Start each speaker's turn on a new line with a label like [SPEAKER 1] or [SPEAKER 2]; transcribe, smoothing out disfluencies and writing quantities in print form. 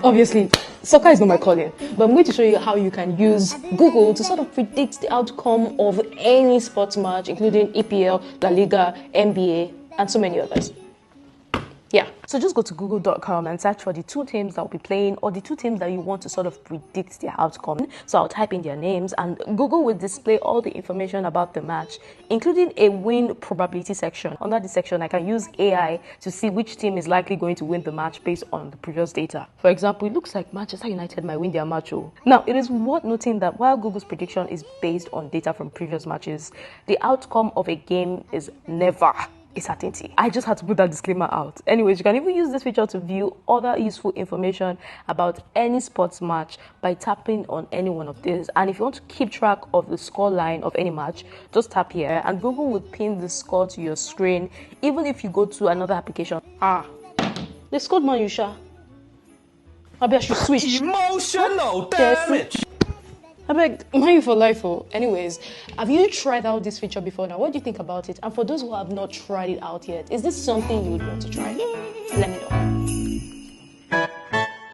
[SPEAKER 1] Obviously, soccer is not my calling, but I'm going to show you how you can use Google to sort of predict the outcome of any sports match, including EPL, La Liga, NBA, and so many others. Yeah, so just go to google.com and search for the two teams that will be playing or the two teams that you want to sort of predict their outcome. So I'll type in their names and Google will display all the information about the match, including a win probability section. Under this section, I can use AI to see which team is likely going to win the match based on the previous data. For example, it looks like Manchester United might win their match. Now, it is worth noting that while Google's prediction is based on data from previous matches, the outcome of a game is never a certainty. I just had to put that disclaimer out. Anyways, you can even use this feature to view other useful information about any sports match by tapping on any one of these. And if you want to keep track of the score line of any match, just tap here and Google will pin the score to your screen, even if you go to another application. They scored Man Yusha. Maybe I should switch.
[SPEAKER 2] Emotional damage.
[SPEAKER 1] I beg, mind for life. Anyways, have you tried out this feature before now? What do you think about it? And for those who have not tried it out yet, is this something you would want to try? Let me know.